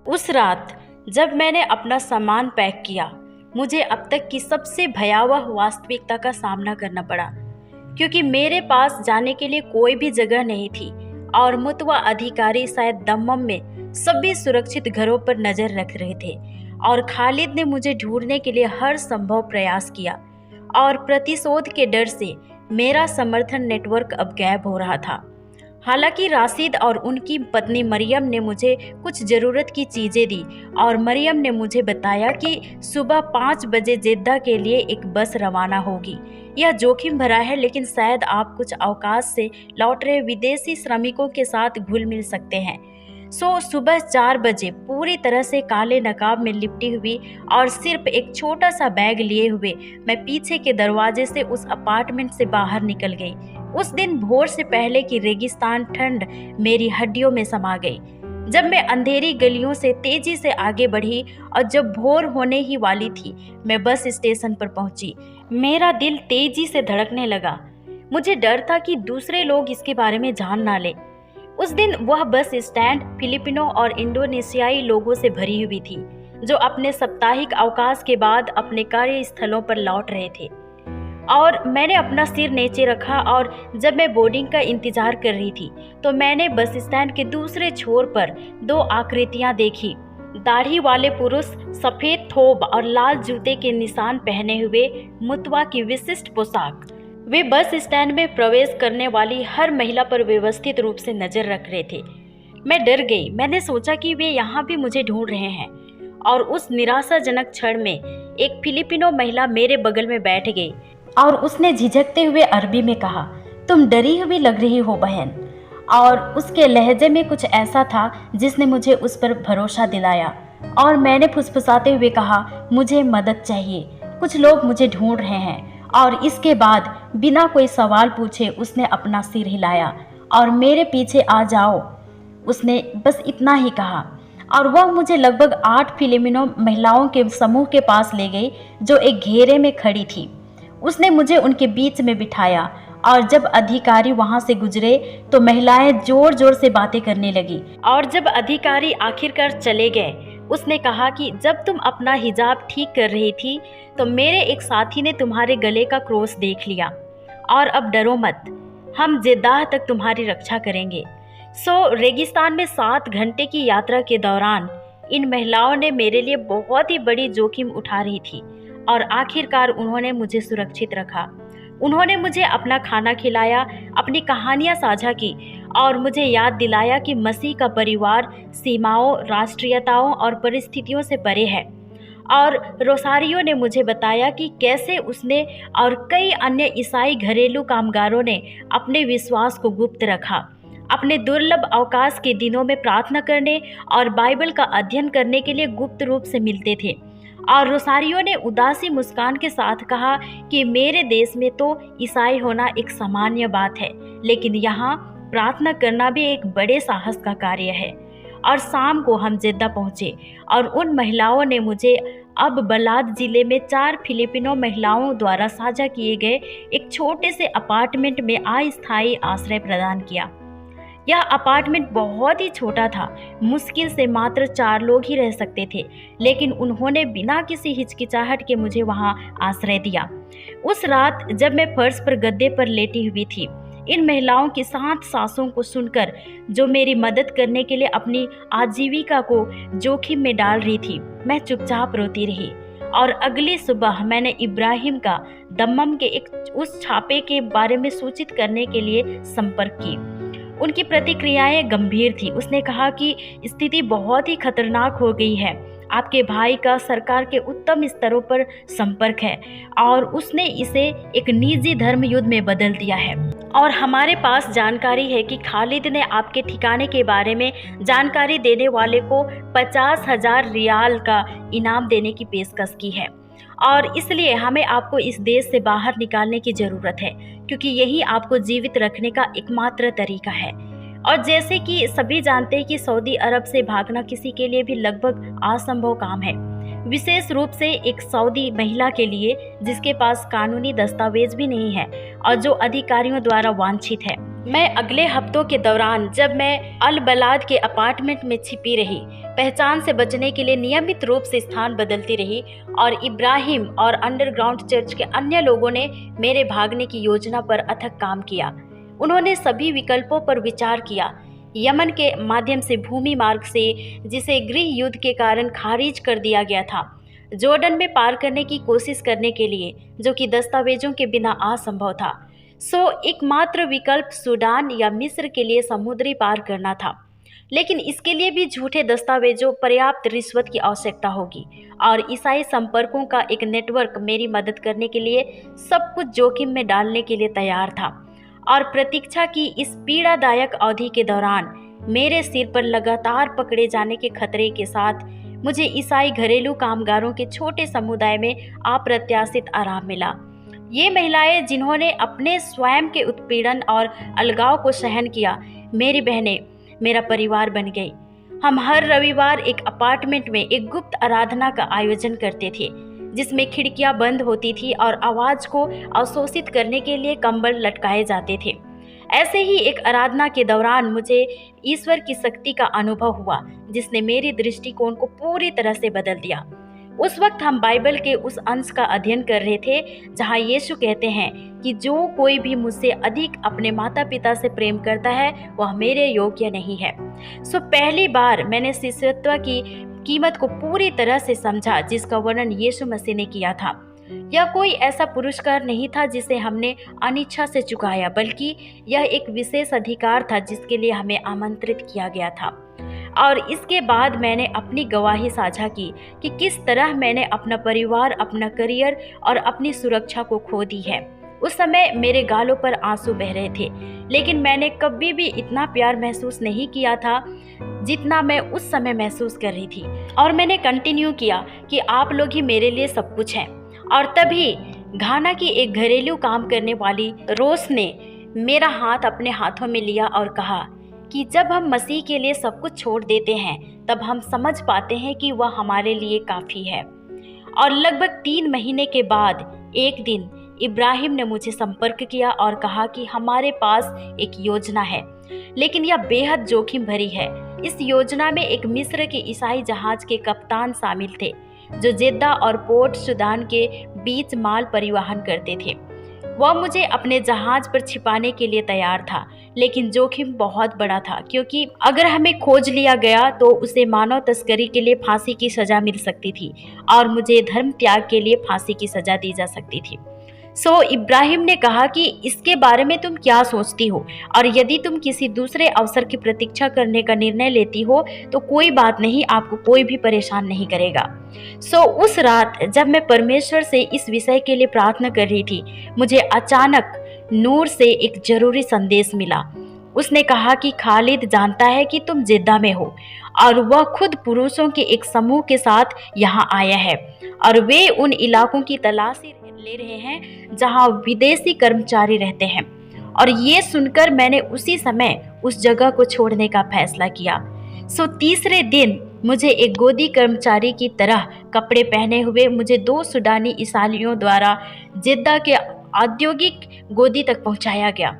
उस रात जब मैंने अपना सामान पैक किया, मुझे अब तक की सबसे भयावह वास्तविकता का सामना करना पड़ा, क्योंकि मेरे पास जाने के लिए कोई भी जगह नहीं थी और मुतवा अधिकारी शायद दम्मम में सभी सुरक्षित घरों पर नजर रख रहे थे। और खालिद ने मुझे ढूंढने के लिए हर संभव प्रयास किया और प्रतिशोध के डर से मेरा समर्थन नेटवर्क अब गायब हो रहा था। हालांकि राशिद और उनकी पत्नी मरियम ने मुझे कुछ ज़रूरत की चीज़ें दी और मरियम ने मुझे बताया कि सुबह 5 बजे जेद्दा के लिए एक बस रवाना होगी। यह जोखिम भरा है, लेकिन शायद आप कुछ अवकाश से लौट रहे विदेशी श्रमिकों के साथ घुल मिल सकते हैं। सुबह 4 बजे पूरी तरह से काले नकाब में लिपटी हुई और सिर्फ एक छोटा सा बैग लिए हुए मैं पीछे के दरवाजे से उस अपार्टमेंट से बाहर निकल गई। उस दिन भोर से पहले की रेगिस्तान ठंड मेरी हड्डियों में समा गई। जब मैं अंधेरी गलियों से तेजी से आगे बढ़ी और जब भोर होने ही वाली थी, मैं बस स्टेशन पर पहुंची। मेरा दिल तेजी से धड़कने लगा। मुझे डर था कि दूसरे लोग इसके बारे में जान ना ले। उस दिन वह बस स्टैंड फिलिपिनो और इंडोनेशियाई लोगों से भरी हुई थी, जो अपने साप्ताहिक अवकाश के बाद अपने कार्यस्थलों पर लौट रहे थे। और मैंने अपना सिर नीचे रखा और जब मैं बोर्डिंग का इंतजार कर रही थी तो मैंने बस स्टैंड के दूसरे छोर पर 2 आकृतियां देखी। दाढ़ी वाले पुरुष, सफेद थोब और लाल जूते के निशान पहने हुए, मुतवा की विशिष्ट पोशाक। वे बस स्टैंड में प्रवेश करने वाली हर महिला पर व्यवस्थित रूप से नजर रख रहे थे। मैं डर गई। मैंने सोचा कि वे यहाँ भी मुझे ढूंढ रहे हैं। और उस निराशाजनक क्षण में एक फिलिपिनो महिला मेरे बगल में बैठ गई और उसने झिझकते हुए अरबी में कहा, तुम डरी हुई लग रही हो बहन। और उसके लहजे में कुछ ऐसा था जिसने मुझे उस पर भरोसा दिलाया। और मैंने फुसफुसाते हुए कहा, मुझे मदद चाहिए, कुछ लोग मुझे ढूंढ रहे हैं। और इसके बाद बिना कोई सवाल पूछे उसने अपना सिर हिलाया और मेरे पीछे आ जाओ, उसने बस इतना ही कहा। और वह मुझे लगभग 8 फिलिपिनो महिलाओं के समूह के पास ले गई जो एक घेरे में खड़ी थी। उसने मुझे उनके बीच में बिठाया और जब अधिकारी वहां से गुजरे तो महिलाएं जोर जोर से बातें करने लगी। और जब अधिकारी आखिरकार चले गए, उसने कहा कि जब तुम अपना हिजाब ठीक कर रही थी तो मेरे एक साथी ने तुम्हारे गले का क्रॉस देख लिया। और अब डरो मत, हम जेद्दाह तक तुम्हारी रक्षा करेंगे। रेगिस्तान में 7 घंटे की यात्रा के दौरान इन महिलाओं ने मेरे लिए बहुत ही बड़ी जोखिम उठा रही थी और आखिरकार उन्होंने मुझे सुरक्षित रखा। उन्होंने मुझे अपना खाना खिलाया, अपनी कहानियां साझा की और मुझे याद दिलाया कि मसीह का परिवार सीमाओं, राष्ट्रीयताओं और परिस्थितियों से परे है। और रोसारियो ने मुझे बताया कि कैसे उसने और कई अन्य ईसाई घरेलू कामगारों ने अपने विश्वास को गुप्त रखा। अपने दुर्लभ अवकाश के दिनों में प्रार्थना करने और बाइबल का अध्ययन करने के लिए गुप्त रूप से मिलते थे। और रोसारियो ने उदासी मुस्कान के साथ कहा कि मेरे देश में तो ईसाई होना एक सामान्य बात है, लेकिन यहाँ प्रार्थना करना भी एक बड़े साहस का कार्य है। और शाम को हम जेद्दा पहुँचे और उन महिलाओं ने मुझे अब बलाद जिले में 4 फिलिपिनो महिलाओं द्वारा साझा किए गए एक छोटे से अपार्टमेंट में अस्थायी आश्रय प्रदान किया। यह अपार्टमेंट बहुत ही छोटा था, मुश्किल से मात्र 4 लोग ही रह सकते थे, लेकिन उन्होंने बिना किसी हिचकिचाहट के मुझे वहां आश्रय दिया। उस रात जब मैं फर्श पर गद्दे पर लेटी हुई थी, इन महिलाओं की शांत सांसों को सुनकर, जो मेरी मदद करने के लिए अपनी आजीविका को जोखिम में डाल रही थी, मैं चुपचाप रोती रही। और अगली सुबह मैंने इब्राहिम का दम्मम के उस छापे के बारे में सूचित करने के लिए संपर्क की। उनकी प्रतिक्रियाएं गंभीर थी। उसने कहा कि स्थिति बहुत ही खतरनाक हो गई है, आपके भाई का सरकार के उत्तम स्तरों पर संपर्क है और उसने इसे एक निजी धर्म युद्ध में बदल दिया है। और हमारे पास जानकारी है कि खालिद ने आपके ठिकाने के बारे में जानकारी देने वाले को 50,000 रियाल का इनाम देने की पेशकश की है। और इसलिए हमें आपको इस देश से बाहर निकालने की ज़रूरत है, क्योंकि यही आपको जीवित रखने का एकमात्र तरीका है। और जैसे कि सभी जानते हैं कि सऊदी अरब से भागना किसी के लिए भी लगभग असंभव काम है। विशेष रूप से एक सऊदी महिला के लिए जिसके पास कानूनी दस्तावेज भी नहीं है और जो अधिकारियों द्वारा वांछित है। मैं अगले हफ्तों के दौरान जब मैं अल बलाद के अपार्टमेंट में छिपी रही, पहचान से बचने के लिए नियमित रूप से स्थान बदलती रही और इब्राहिम और अंडरग्राउंड चर्च के अन्य लोगों ने मेरे भागने की योजना पर अथक काम किया। उन्होंने सभी विकल्पों पर विचार किया, यमन के माध्यम से भूमि मार्ग से, जिसे गृह युद्ध के कारण खारिज कर दिया गया था, जॉर्डन में पार करने की कोशिश करने के लिए, जो कि दस्तावेजों के बिना असंभव था। एकमात्र विकल्प सूडान या मिस्र के लिए समुद्री पार करना था, लेकिन इसके लिए भी झूठे दस्तावेजों, पर्याप्त रिश्वत की आवश्यकता होगी और ईसाई संपर्कों का एक नेटवर्क मेरी मदद करने के लिए सब कुछ जोखिम में डालने के लिए तैयार था। और प्रतीक्षा की इस पीड़ादायक अवधि के दौरान मेरे सिर पर लगातार पकड़े जाने के खतरे के साथ मुझे ईसाई घरेलू कामगारों के छोटे समुदाय में अप्रत्याशित आराम मिला। ये महिलाएं जिन्होंने अपने स्वयं के उत्पीड़न और अलगाव को सहन किया, मेरी बहनें मेरा परिवार बन गई। हम हर रविवार एक अपार्टमेंट में एक गुप्त आराधना का आयोजन करते थे, जिसमें खिड़कियां बंद होती थी और आवाज को अवशोषित करने के लिए कंबल लटकाए जाते थे। ऐसे ही एक आराधना के दौरान मुझे ईश्वर की शक्ति का अनुभव हुआ, जिसने मेरे दृष्टिकोण को पूरी तरह से बदल दिया। उस वक्त हम बाइबल के उस अंश का अध्ययन कर रहे थे जहां यीशु कहते हैं कि जो कोई भी मुझसे अधिक अपने माता पिता से प्रेम करता है वह मेरे योग्य नहीं है। पहली बार मैंने शिष्यत्व की कीमत को पूरी तरह से समझा जिसका वर्णन यीशु मसीह ने किया था। यह कोई ऐसा पुरस्कार नहीं था जिसे हमने अनिच्छा से चुकाया, बल्कि यह एक विशेष अधिकार था जिसके लिए हमें आमंत्रित किया गया था। और इसके बाद मैंने अपनी गवाही साझा की कि किस तरह मैंने अपना परिवार, अपना करियर और अपनी सुरक्षा को खो दी है। उस समय मेरे गालों पर आंसू बह रहे थे, लेकिन मैंने कभी भी इतना प्यार महसूस नहीं किया था जितना मैं उस समय महसूस कर रही थी। और मैंने कंटिन्यू किया कि आप लोग ही मेरे लिए सब कुछ हैं। और तभी घाना की एक घरेलू काम करने वाली रोस ने मेरा हाथ अपने हाथों में लिया और कहा कि जब हम मसीह के लिए सब कुछ छोड़ देते हैं तब हम समझ पाते हैं कि वह हमारे लिए काफ़ी है। और लगभग 3 महीने के बाद एक दिन इब्राहिम ने मुझे संपर्क किया और कहा कि हमारे पास एक योजना है, लेकिन यह बेहद जोखिम भरी है। इस योजना में एक मिस्र के ईसाई जहाज के कप्तान शामिल थे जो जेद्दा और पोर्ट सुदान के बीच माल परिवहन करते थे। वह मुझे अपने जहाज पर छिपाने के लिए तैयार था, लेकिन जोखिम बहुत बड़ा था क्योंकि अगर हमें खोज लिया गया तो उसे मानव तस्करी के लिए फांसी की सजा मिल सकती थी और मुझे धर्म त्याग के लिए फांसी की सजा दी जा सकती थी। इब्राहिम ने कहा कि इसके बारे में तुम क्या सोचती हो, और यदि तुम किसी दूसरे अवसर की प्रतीक्षा करने का निर्णय लेती हो तो कोई बात नहीं, आपको कोई भी परेशान नहीं करेगा। उस रात जब मैं परमेश्वर से इस विषय के लिए प्रार्थना कर रही थी, मुझे अचानक नूर से एक जरूरी संदेश मिला। उसने कहा कि खालिद जानता है कि तुम जिद्दा में हो और वह खुद पुरुषों के एक समूह के साथ यहाँ आया है और वे उन इलाकों की तलाशी ले रहे हैं जहाँ विदेशी कर्मचारी रहते हैं। और ये सुनकर मैंने उसी समय उस जगह को छोड़ने का फैसला किया। तीसरे दिन मुझे एक गोदी कर्मचारी की तरह कपड़े पहने हुए मुझे 2 सुडानी ईसाइयों द्वारा जिद्दा के औद्योगिक गोदी तक पहुंचाया गया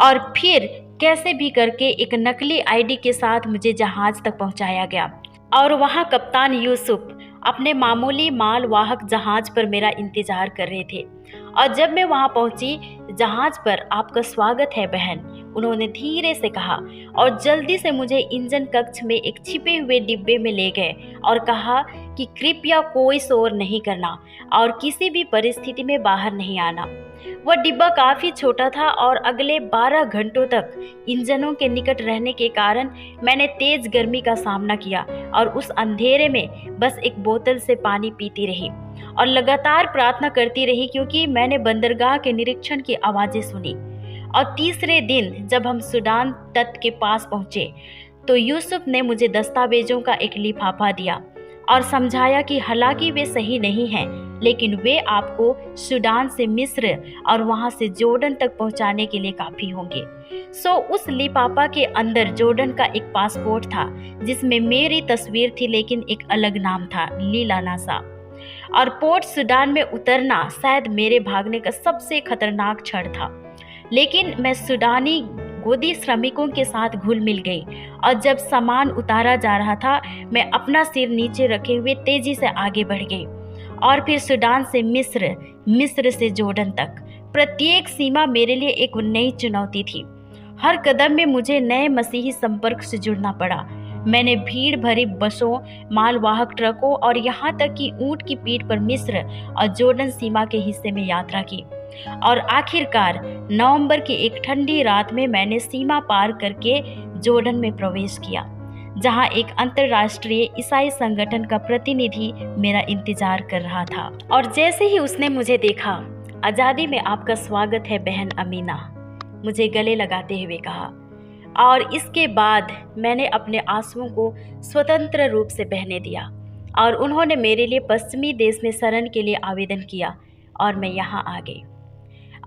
और फिर कैसे भी करके एक नकली आईडी के साथ मुझे जहाज तक पहुंचाया गया। और वहां कप्तान यूसुफ अपने मामूली माल वाहक जहाज पर मेरा इंतजार कर रहे थे। और जब मैं वहां पहुंची, जहाज पर आपका स्वागत है बहन, उन्होंने धीरे से कहा और जल्दी से मुझे इंजन कक्ष में एक छिपे हुए डिब्बे में ले गए और कहा कि कृपया कोई शोर नहीं करना और किसी भी परिस्थिति में बाहर नहीं आना। वह डिब्बा काफ़ी छोटा था और अगले 12 घंटों तक इंजनों के निकट रहने के कारण मैंने तेज गर्मी का सामना किया और उस अंधेरे में बस एक बोतल से पानी पीती रही और लगातार प्रार्थना करती रही क्योंकि मैंने बंदरगाह के निरीक्षण की आवाज़ें सुनी। और तीसरे दिन जब हम सूडान तट के पास पहुंचे तो यूसुफ ने मुझे दस्तावेजों का एक लिफाफा दिया और समझाया कि हालांकि वे सही नहीं हैं, लेकिन वे आपको सूडान से मिस्र और वहां से जॉर्डन तक पहुंचाने के लिए काफ़ी होंगे। उस लिफाफा के अंदर जॉर्डन का एक पासपोर्ट था जिसमें मेरी तस्वीर थी, लेकिन एक अलग नाम था, लीला नासा। और पोर्ट सूडान में उतरना शायद मेरे भागने का सबसे खतरनाक क्षण था, लेकिन मैं सूडानी गोदी श्रमिकों के साथ घुल मिल गई और जब सामान उतारा जा रहा था मैं अपना सिर नीचे रखे हुए तेजी से आगे बढ़ गई और फिर सूडान से मिस्र, मिस्र से जॉर्डन तक। प्रत्येक सीमा मेरे लिए एक नई चुनौती थी। हर कदम में मुझे नए मसीही संपर्क से जुड़ना पड़ा। मैंने भीड़ भरी बसों, मालवाहक ट्रकों और यहाँ तक कि ऊंट की पीठ पर मिस्र और जॉर्डन सीमा के हिस्से में यात्रा की और आखिरकार नवंबर की एक ठंडी रात में मैंने सीमा पार करके जॉर्डन में प्रवेश किया, जहां एक अंतर्राष्ट्रीय ईसाई संगठन का प्रतिनिधि मेरा इंतजार कर रहा था। और जैसे ही उसने मुझे देखा, आज़ादी में आपका स्वागत है बहन अमीना, मुझे गले लगाते हुए कहा। और इसके बाद मैंने अपने आंसुओं को स्वतंत्र रूप से बहने दिया और उन्होंने मेरे लिए पश्चिमी देश में शरण के लिए आवेदन किया और मैं यहाँ आ गई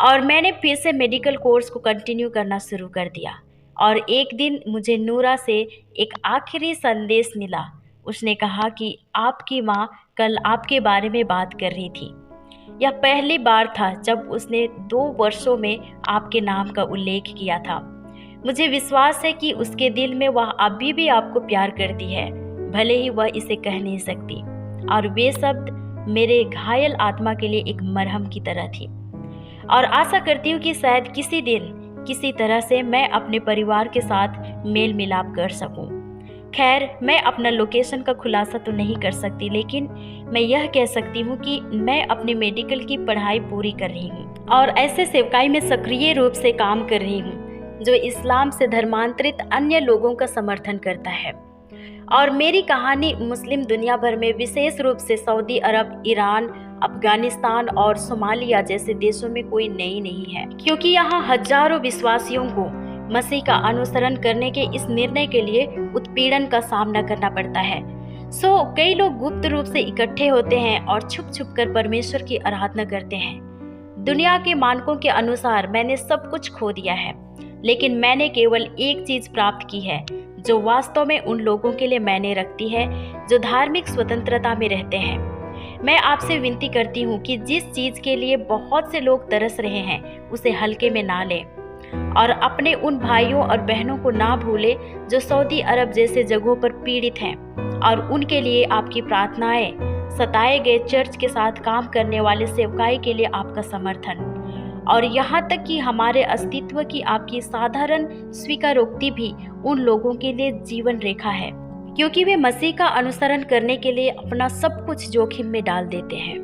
और मैंने फिर से मेडिकल कोर्स को कंटिन्यू करना शुरू कर दिया। और एक दिन मुझे नूरा से एक आखिरी संदेश मिला। उसने कहा कि आपकी माँ कल आपके बारे में बात कर रही थी। यह पहली बार था जब उसने 2 वर्षों में आपके नाम का उल्लेख किया था। मुझे विश्वास है कि उसके दिल में वह अभी भी आपको प्यार करती है, भले ही वह इसे कह नहीं सकती। और वे शब्द मेरे घायल आत्मा के लिए एक मरहम की तरह थी। और आशा करती हूँ कि शायद किसी दिन किसी तरह से मैं अपने परिवार के साथ मेल मिलाप कर सकूं। खैर, मैं अपना लोकेशन का खुलासा तो नहीं कर सकती, लेकिन मैं यह कह सकती हूँ कि मैं अपनी मेडिकल की पढ़ाई पूरी कर रही हूँ और ऐसे सेवकाई में सक्रिय रूप से काम कर रही हूँ जो इस्लाम से धर्मांतरित अन्य लोगों का समर्थन करता है। और मेरी कहानी मुस्लिम दुनिया भर में, विशेष रूप से सऊदी अरब, ईरान, अफगानिस्तान और सोमालिया जैसे देशों में कोई नई नहीं है, क्योंकि यहाँ हजारों विश्वासियों को मसीह का अनुसरण करने के इस निर्णय के लिए उत्पीड़न का सामना करना पड़ता है। कई लोग गुप्त रूप से इकट्ठे होते हैं और छुप छुप कर परमेश्वर की आराधना करते हैं। दुनिया के मानकों के अनुसार मैंने सब कुछ खो दिया है, लेकिन मैंने केवल एक चीज प्राप्त की है जो वास्तव में उन लोगों के लिए मायने रखती है जो धार्मिक स्वतंत्रता में रहते हैं। मैं आपसे विनती करती हूँ कि जिस चीज के लिए बहुत से लोग तरस रहे हैं उसे हल्के में ना लें और अपने उन भाइयों और बहनों को ना भूलें जो सऊदी अरब जैसे जगहों पर पीड़ित हैं, और उनके लिए आपकी प्रार्थनाएं, सताए गए चर्च के साथ काम करने वाले सेवकाई के लिए आपका समर्थन, और यहाँ तक कि हमारे अस्तित्व की आपकी साधारण स्वीकारोक्ति भी उन लोगों के लिए जीवन रेखा है, क्योंकि वे मसीह का अनुसरण करने के लिए अपना सब कुछ जोखिम में डाल देते हैं।